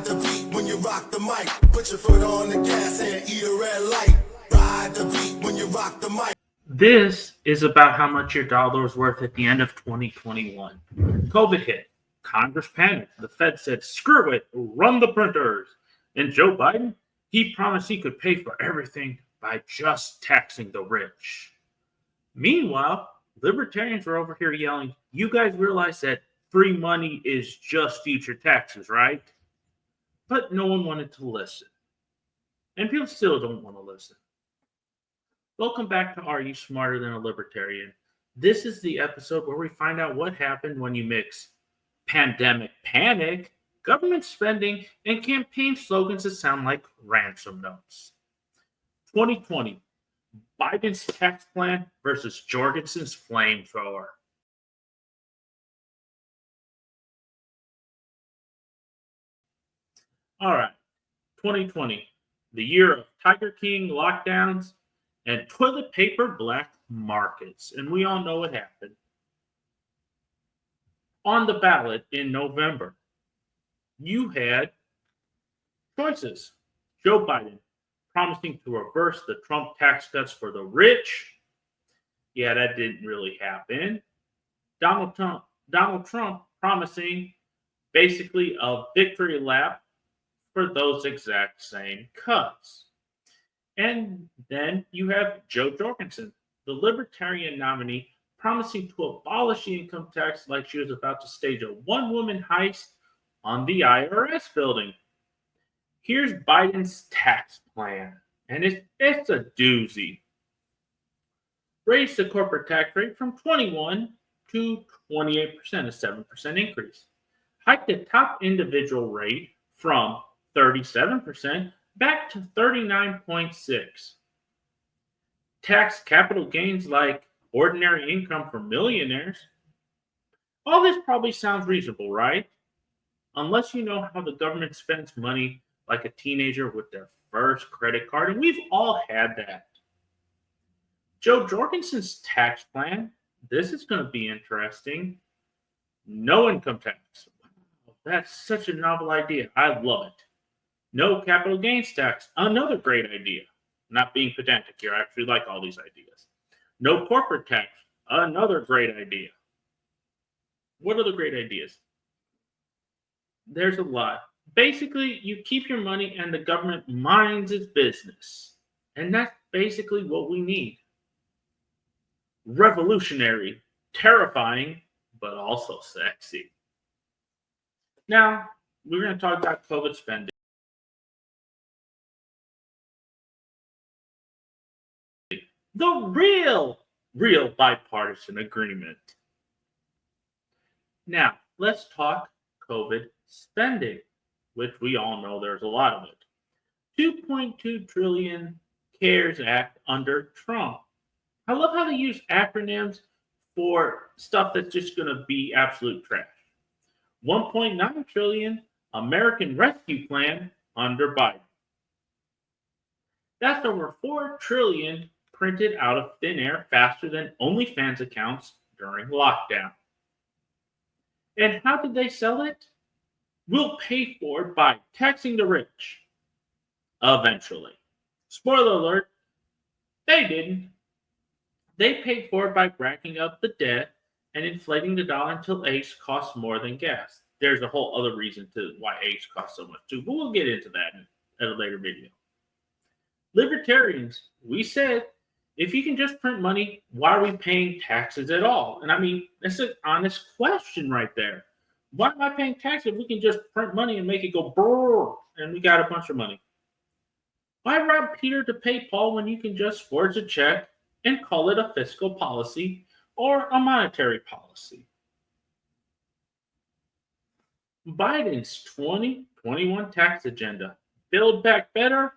Ride the beat when you rock the mic. Put your foot on the gas and eat a red light. Ride the beat when you rock the mic. This is about how much your dollar is worth at the end of 2021. COVID hit. Congress panicked. The Fed said, screw it, run the printers. And Joe Biden, he promised he could pay for everything by just taxing the rich. Meanwhile, libertarians were over here yelling, you guys realize that free money is just future taxes, right? But no one wanted to listen. And people still don't want to listen. Welcome back to Are You Smarter Than a Libertarian? This is the episode where we find out what happened when you mix pandemic panic, government spending, and campaign slogans that sound like ransom notes. 2020, Biden's tax plan versus Jorgensen's flamethrower. All right, 2020, the year of Tiger King lockdowns and toilet paper black markets. And we all know what happened. On the ballot in November, you had choices. Joe Biden promising to reverse the Trump tax cuts for the rich. Yeah, that didn't really happen. Donald Trump promising basically a victory lap for those exact same cuts. And then you have Joe Jorgensen, the Libertarian nominee, promising to abolish the income tax like she was about to stage a one-woman heist on the IRS building. Here's Biden's tax plan, and it's a doozy. Raise the corporate tax rate from 21 to 28%, a 7% increase. Hike the top individual rate from 37% back to 39.6. Tax capital gains like ordinary income for millionaires. All this probably sounds reasonable, right? Unless you know how the government spends money like a teenager with their first credit card, and we've all had that. Joe Jorgensen's tax plan, this is going to be interesting. No income tax. Wow, that's such a novel idea. I love it. No capital gains tax, another great idea. Not being pedantic here, I actually like all these ideas. No corporate tax, another great idea. What are the great ideas? There's a lot. Basically, you keep your money and the government minds its business. And that's basically what we need. Revolutionary, terrifying, but also sexy. Now, we're going to talk about COVID spending. The real bipartisan agreement. Now, let's talk COVID spending, which we all know there's a lot of it. 2.2 trillion CARES Act under Trump. I love how they use acronyms for stuff that's just going to be absolute trash. 1.9 trillion American Rescue Plan under Biden. That's over 4 trillion printed out of thin air faster than OnlyFans accounts during lockdown. And how did they sell it? We'll pay for it by taxing the rich. Eventually. Spoiler alert, they didn't. They paid for it by racking up the debt and inflating the dollar until eggs cost more than gas. There's a whole other reason to why eggs cost so much too, but we'll get into that in a later video. Libertarians, we said, if you can just print money, why are we paying taxes at all? And I mean, that's an honest question right there. Why am I paying taxes if we can just print money and make it go brrr and we got a bunch of money? Why rob Peter to pay Paul when you can just forge a check and call it a fiscal policy or a monetary policy? Biden's 2021 tax agenda, build back better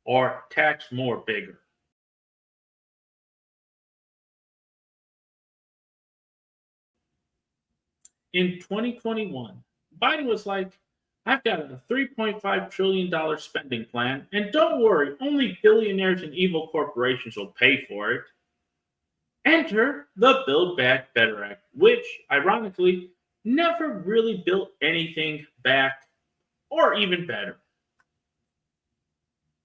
or tax more bigger? In 2021, Biden was like, I've got a $3.5 trillion spending plan, and don't worry, only billionaires and evil corporations will pay for it. Enter the Build Back Better Act, which, ironically, never really built anything back or even better.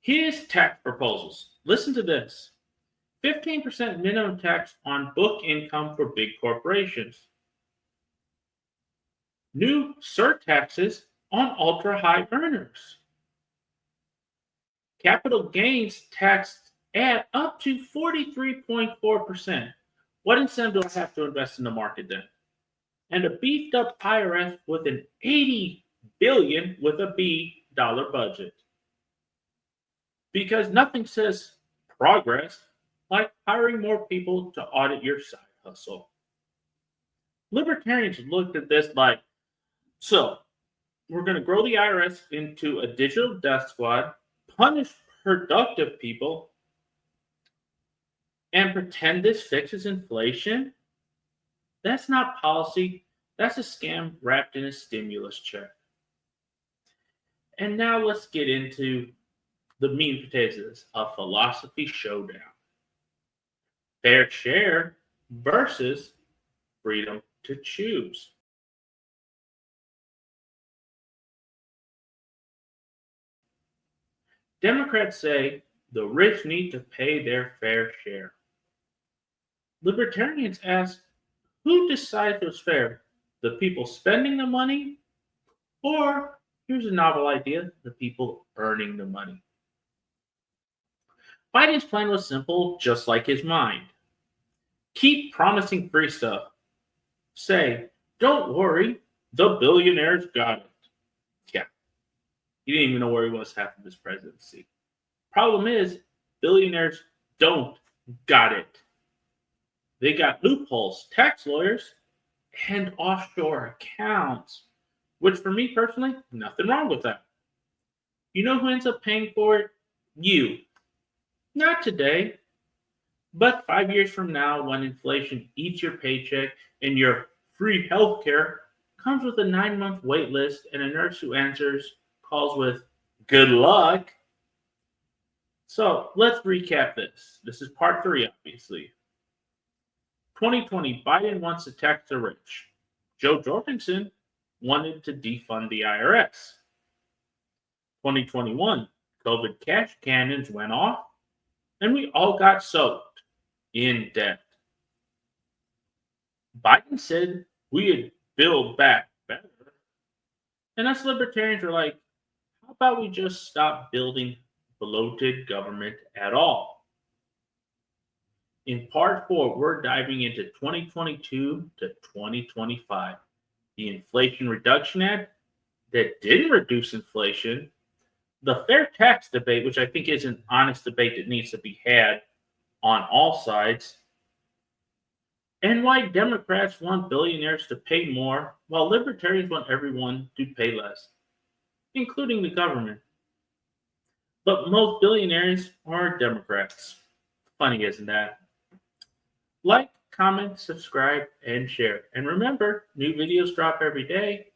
His tax proposals. Listen to this. 15% minimum tax on book income for big corporations. New surtaxes on ultra-high earners. Capital gains taxed at up to 43.4%. What incentive do I have to invest in the market then? And a beefed up IRS with an $80 billion with a B dollar budget. Because nothing says progress like hiring more people to audit your side hustle. Libertarians looked at this like, so we're going to grow the IRS into a digital death squad, punish productive people, and pretend this fixes inflation? That's not policy. That's a scam wrapped in a stimulus check. And now let's get into the meat and potatoes of this, a philosophy showdown. Fair share versus freedom to choose. Democrats say the rich need to pay their fair share. Libertarians ask, who decides what's fair? The people spending the money? Or, here's a novel idea, the people earning the money. Biden's plan was simple, just like his mind. Keep promising free stuff. Say, don't worry, the billionaires got it. Yeah, he didn't even know where he was half of his presidency. Problem is, billionaires don't got it. They got loopholes, tax lawyers, and offshore accounts, which for me personally, nothing wrong with that. You know who ends up paying for it? You. Not today, but 5 years from now, when inflation eats your paycheck and your free healthcare comes with a 9-month wait list and a nurse who answers calls with good luck. So let's recap this. This is part 3, obviously. 2020, Biden wants to tax the rich. Joe Jorgensen wanted to defund the IRS. 2021, COVID cash cannons went off, and we all got soaked in debt. Biden said we'd build back better. And us libertarians are like, how about we just stop building bloated government at all? In part 4, we're diving into 2022 to 2025. The Inflation Reduction Act that didn't reduce inflation, the fair tax debate, which I think is an honest debate that needs to be had on all sides, and why Democrats want billionaires to pay more while libertarians want everyone to pay less, including the government. But most billionaires are Democrats. Funny, isn't that? Like, comment, subscribe, and share. And remember, new videos drop every day.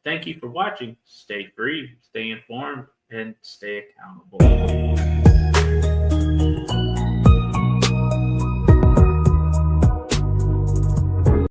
Thank you for watching. Stay free, stay informed, and stay accountable.